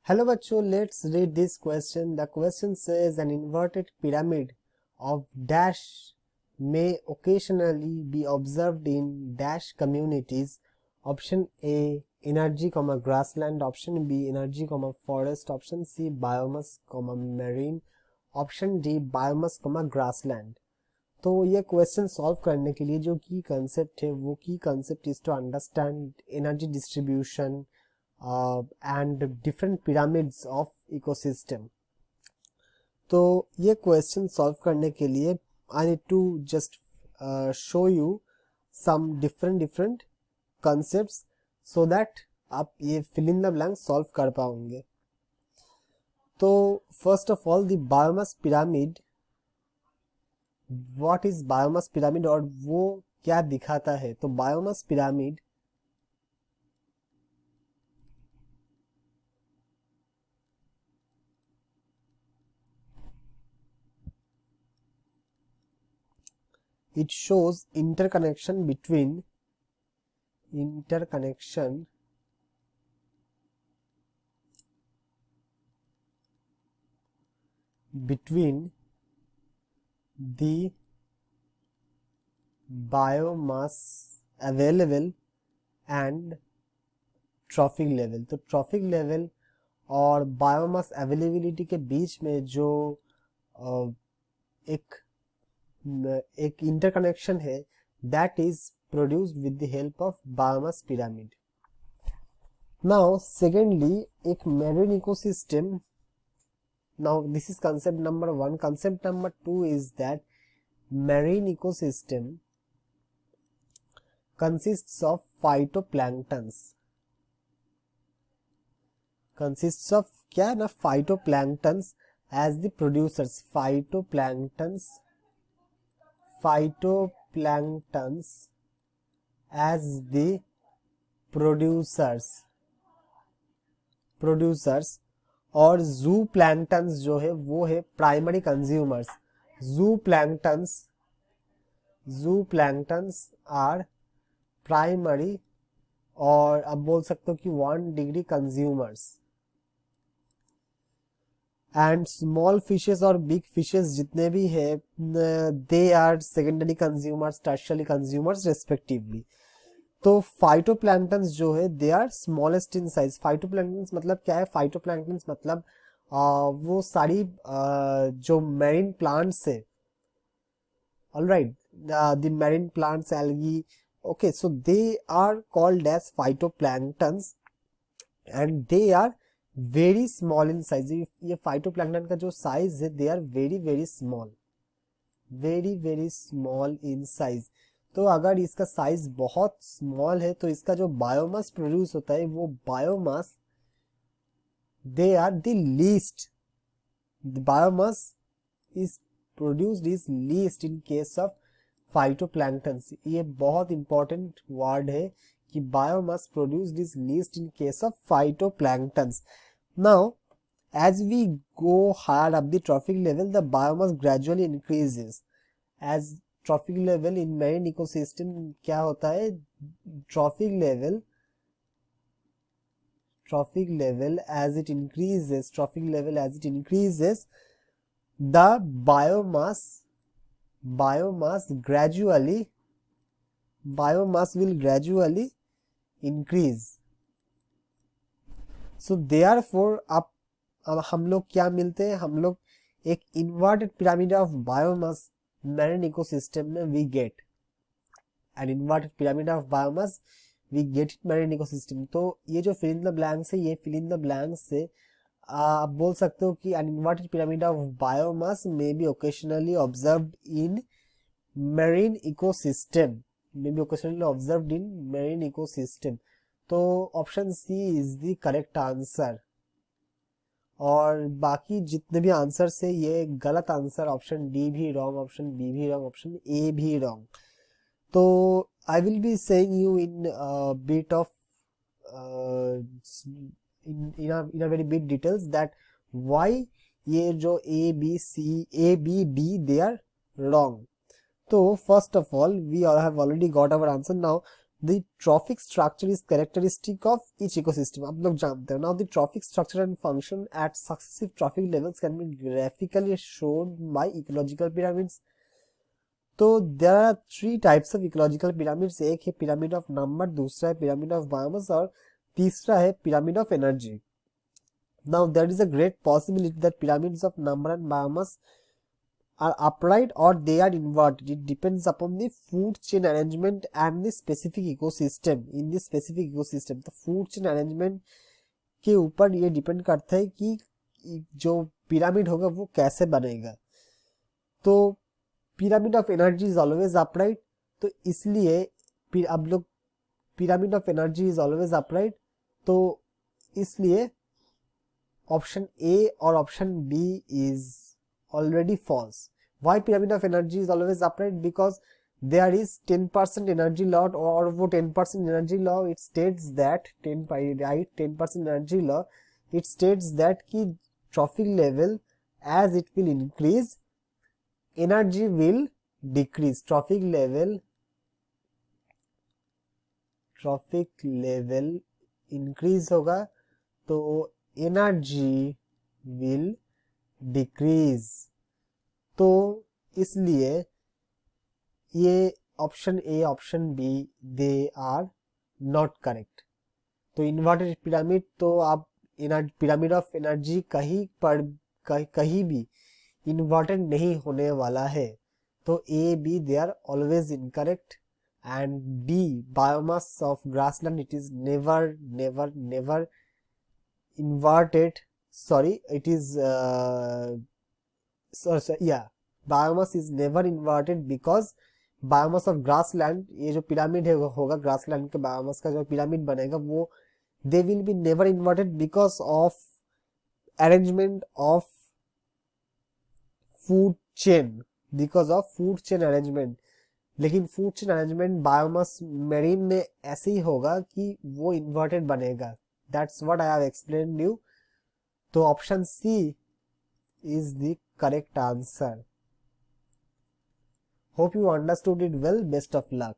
Hello बच्चों, let's read this question. The question says an inverted pyramid of dash may occasionally be observed in dash communities. Option A energy, grassland. Option B energy, forest. Option C biomass, marine. Option D biomass, grassland. तो ये question solve करने के लिए जो की concept है वो की concept is to understand energy distribution and different pyramids of ecosystem. तो ये क्वेश्चन सॉल्व करने के लिए I need to just show you some different concepts so that आप ये fill in the blank solve कर पाओगे. तो first of all the biomass pyramid, what is biomass pyramid और वो क्या दिखाता है. तो biomass pyramid it shows interconnection between the biomass available and trophic level. तो ट्रॉफिक लेवल और बायोमास अवेलेबिलिटी के बीच में जो एक इंटरकनेक्शन है, that is produced with the help of biomass pyramid. Now secondly, एक marine ecosystem. Now this is concept number 1. Concept number 2 is that marine ecosystem consists of phytoplanktons. Consists of क्या ना phytoplanktons as the producers. Phytoplanktons as the producers और zooplanktons जो है वो है primary consumers. zooplanktons are primary और अब बोल सकते हो कि 1 degree consumers. And small fishes और बिग फिशेस जितने भी है they are secondary consumers, tertiary consumers respectively. तो फाइटोप्लैंक्टन्स जो है they are smallest in size. Phytoplanktons मतलब क्या है? फाइटोप्लैंक्टन्स मतलब वो सारी जो मैरीन प्लांट्स है, alright, the marine plants, algae. Okay, so they are called as phytoplanktons and they are very small in size. ये phytoplankton का जो size है they are very small in size. तो अगर इसका size बहुत small है तो इसका जो biomass produce होता है वो biomass they are the least. The biomass is produced is least in case of phytoplanktons. ये बहुत इंपॉर्टेंट वर्ड है कि biomass produced is least in case of phytoplanktons. Now as we go higher up the trophic level the biomass gradually increases. As trophic level in marine ecosystem क्या होता है? Trophic level as it increases the biomass will gradually increase. So therefore अब हम लोग क्या मिलते हैं? हम लोग एक inverted pyramid of biomass marine ecosystem में we get an inverted pyramid of biomass we get it marine ecosystem. तो ये जो fill in the blanks है, ये fill in the blanks से आप बोल सकते हो कि an inverted pyramid of biomass may be occasionally observed in marine ecosystem. तो option C is the correct answer. और बाकी जितने भी आंसर है ये गलत आंसर. ऑप्शन डी भी रॉन्ग, ऑप्शन बी भी रॉन्ग, ऑप्शन ए भी रॉन्ग. तो I will be saying you in bit of in a very big details that why ये जो A B B they are wrong. तो first of all we all have already got our answer. Now the trophic structure is characteristic of each ecosystem. आप लोग जानते हो. Now the trophic structure and function at successive trophic levels can be graphically shown by ecological pyramids. तो there are three types of ecological pyramids. एक है pyramid of number, दूसरा है pyramid of biomass और तीसरा है pyramid of energy. Now there is a great possibility that pyramids of number and biomass are upright or they are inverted. It depends upon the food chain arrangement and the specific ecosystem. In this specific ecosystem, तो food chain arrangement के ऊपर ये depend करता है कि जो pyramid होगा वो कैसे बनेगा. तो pyramid of energy is always upright, तो इसलिए अब लोग pyramid of energy is always upright, तो इसलिए ऑप्शन ए और option B is already false. Why pyramid of energy is always upright? Because there is 10% energy law, or वो 10% energy law, it states that 10% energy law, it states that कि trophic level as it will increase, energy will decrease. Trophic level increase होगा तो energy will decrease. तो इसलिए ये option A option B they are not correct. तो inverted pyramid, तो आप pyramid of energy कहीं भी इन्वर्टेड नहीं होने वाला है. तो A B they are always incorrect. And D biomass of grassland, it is never inverted. Sorry, it is biomass is never inverted because biomass of grassland, ये जो पिरामिड होगा grassland के biomass का जो पिरामिड बनेगा वो they will be never inverted because of arrangement of food chain, arrangement. लेकिन food chain arrangement biomass marine में ऐसे ही होगा कि वो inverted बनेगा. That's what I have explained you. तो option C is the correct answer. Hope you understood it well. Best of luck.